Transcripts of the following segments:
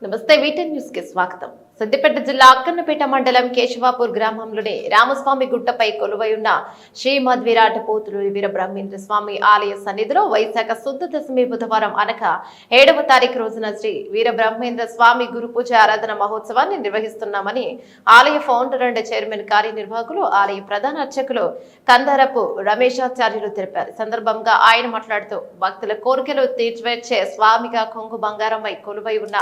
నమస్తే వీటెన్ న్యూస్ కి స్వాగతం. సిద్దిపేట జిల్లా అక్కన్నపేట మండలం కేశవాపూర్ గ్రామంలోని రామస్వామి గుట్టపై కొలువై ఉన్న శ్రీ మధ్విరాట పోతులూరి వీరబ్రహ్మేంద్ర స్వామి ఆలయ సన్నిధిలో వైశాఖ శుద్ధ దశమి బుధవారం అనగా 7వ తారీఖు రోజున శ్రీ వీరబ్రహ్మేంద్ర స్వామి గురు పూజ ఆరాధన మహోత్సవాన్ని నిర్వహిస్తున్నామని ఆలయ ఫౌండర్ అండ్ చైర్మన్ కార్యనిర్వాహకులు ఆలయ ప్రధాన అర్చకులు కందరపు రమేశాచార్యులు తెలిపారు. సందర్భంగా ఆయన మాట్లాడుతూ భక్తుల కోరికలు తీర్చివేర్చే స్వామిగా కొంగు బంగారమై కొలువై ఉన్న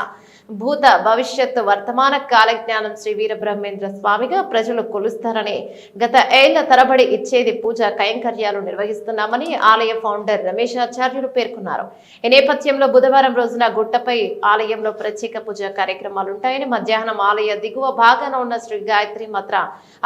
భూత భవిష్యత్తు వర్తమాన కాలజ్ఞానం శ్రీ వీరబ్రహ్మేంద్ర స్వామిగా ప్రజలు కొలుస్తారని గత ఏళ్ల తరబడి ఇచ్చేది పూజా కైంకర్యాలు నిర్వహిస్తున్నామని ఆలయ ఫౌండర్ రమేశాచార్యులు పేర్కొన్నారు. ఈ నేపథ్యంలో బుధవారం రోజున గుట్టపై ఆలయంలో ప్రత్యేక పూజా కార్యక్రమాలుంటాయని, మధ్యాహ్నం ఆలయ దిగువ భాగాన ఉన్న శ్రీ గాయత్రి మాత్ర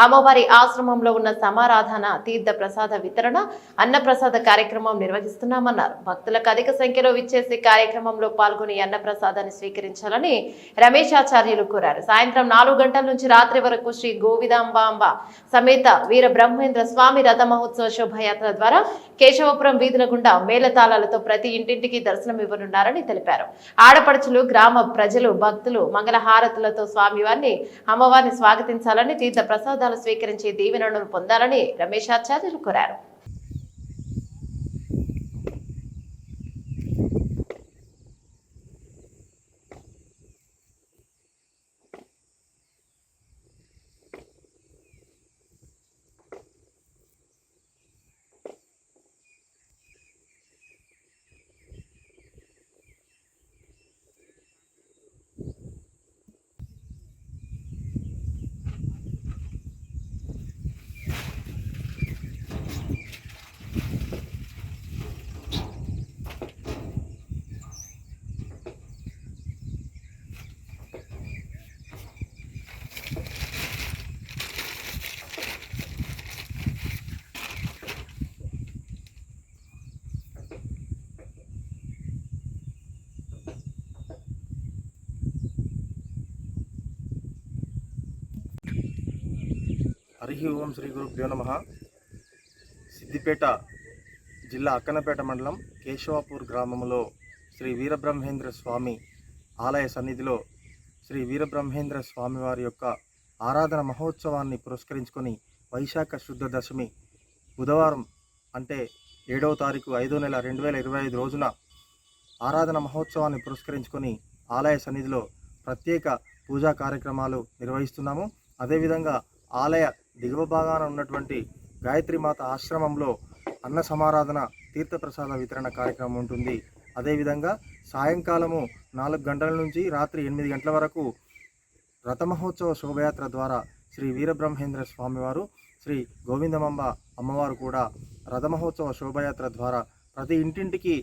అమ్మవారి ఆశ్రమంలో ఉన్న సమారాధన, తీర్థ ప్రసాద వితరణ, అన్నప్రసాద కార్యక్రమం నిర్వహిస్తున్నామన్నారు. భక్తులకు అధిక సంఖ్యలో విచ్చేసి కార్యక్రమంలో పాల్గొని అన్నప్రసాదాన్ని స్వీకరించాలని రమేశాచార్యులు కోరారు. సాయంత్రం 4 గంటల నుంచి రాత్రి వరకు శ్రీ గోవిదాంబాంబ సమేత వీర బ్రహ్మేంద్ర స్వామి రథ మహోత్సవ శోభయాత్ర ద్వారా కేశవపురం వీధుల గుండా మేళతాళాలతో ప్రతి ఇంటింటికి దర్శనం ఇవ్వనున్నారని తెలిపారు. ఆడపడుచులు, గ్రామ ప్రజలు, భక్తులు మంగళహారతులతో స్వామివారిని, అమ్మవారిని స్వాగతించాలని, తీర్థ ప్రసాదాలు స్వీకరించి దీవెనలను పొందాలని రమేశాచార్యులు కోరారు. హరి ఓం శ్రీ గురుభ్యో నమః. సిద్దిపేట జిల్లా అక్కన్నపేట మండలం కేశవాపూర్ గ్రామంలో శ్రీ వీరబ్రహ్మేంద్ర స్వామి ఆలయ సన్నిధిలో శ్రీ వీరబ్రహ్మేంద్ర స్వామి వారి యొక్క ఆరాధన మహోత్సవాన్ని పురస్కరించుకొని వైశాఖ శుద్ధ దశమి బుధవారం అంటే 7వ తారీఖు 5వ నెల 2025 రోజున ఆరాధన మహోత్సవాన్ని పురస్కరించుకొని ఆలయ సన్నిధిలో ప్రత్యేక పూజా కార్యక్రమాలు నిర్వహిస్తున్నాము. అదేవిధంగా ఆలయ దిగువ భాగాన ఉన్నటువంటి గాయత్రీమాత ఆశ్రమంలో అన్న సమారాధన, తీర్థప్రసాద వితరణ కార్యక్రమం ఉంటుంది. అదేవిధంగా సాయంకాలము 4 గంటల నుంచి రాత్రి 8 గంటల వరకు రథమహోత్సవ శోభయాత్ర ద్వారా శ్రీ వీరబ్రహ్మేంద్ర స్వామివారు, శ్రీ గోవిందమాంబ అమ్మవారు కూడా రథమహోత్సవ శోభయాత్ర ద్వారా ప్రతి ఇంటింటికి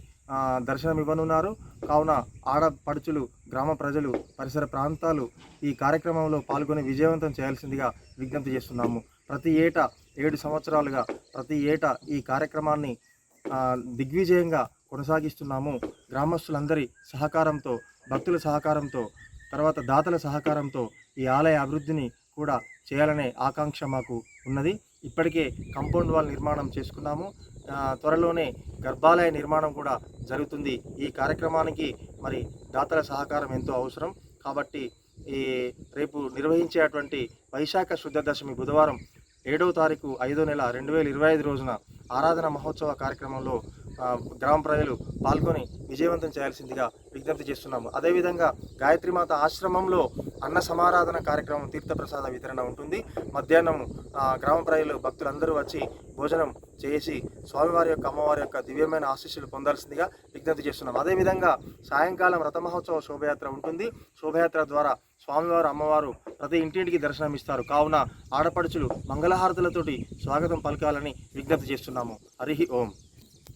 దర్శనం ఇవ్వనున్నారు. కావున ఆడపడుచులు, గ్రామ ప్రజలు, పరిసర ప్రాంతాలు ఈ కార్యక్రమంలో పాల్గొని విజయవంతం చేయాల్సిందిగా విజ్ఞప్తి చేస్తున్నాము. ప్రతి ఏటా 7 సంవత్సరాలుగా ప్రతి ఏటా ఈ కార్యక్రమాన్ని దిగ్విజయంగా కొనసాగిస్తున్నాము. గ్రామస్తులందరి సహకారంతో, భక్తుల సహకారంతో, తర్వాత దాతల సహకారంతో ఈ ఆలయ అభివృద్ధిని కూడా చేయాలనే ఆకాంక్ష మాకు ఉన్నది. ఇప్పటికే కాంపౌండ్ వాల్ నిర్మాణం చేసుకున్నాము. త్వరలోనే గర్భాలయ నిర్మాణం కూడా జరుగుతుంది. ఈ కార్యక్రమానికి మరి దాతల సహకారం ఎంతో అవసరం. కాబట్టి రేపు నిర్వహించేటువంటి వైశాఖ శుద్ధ దశమి బుధవారం 7వ తారీఖు 5వ నెల 2025 రోజున ఆరాధన మహోత్సవ కార్యక్రమంలో గ్రామ ప్రజలు పాల్గొని విజయవంతం చేయాల్సిందిగా విజ్ఞప్తి చేస్తున్నాము. అదేవిధంగా గాయత్రీమాత ఆశ్రమంలో అన్న సమారాధన కార్యక్రమం, తీర్థప్రసాద వితరణ ఉంటుంది. మధ్యాహ్నం గ్రామ ప్రజలు, భక్తులందరూ వచ్చి భోజనం చేసి స్వామివారి యొక్క, అమ్మవారి యొక్క దివ్యమైన ఆశీస్సులు పొందాల్సిందిగా విజ్ఞప్తి చేస్తున్నాం. అదేవిధంగా సాయంకాలం రథమహోత్సవ శోభయాత్ర ఉంటుంది. శోభయాత్ర ద్వారా స్వామివారు, అమ్మవారు ప్రతి ఇంటింటికి దర్శనం ఇస్తారు. కావున ఆడపడుచులు మంగళహారతులతోటి స్వాగతం పలకాలని విజ్ఞప్తి చేస్తున్నాము. హరి ఓం.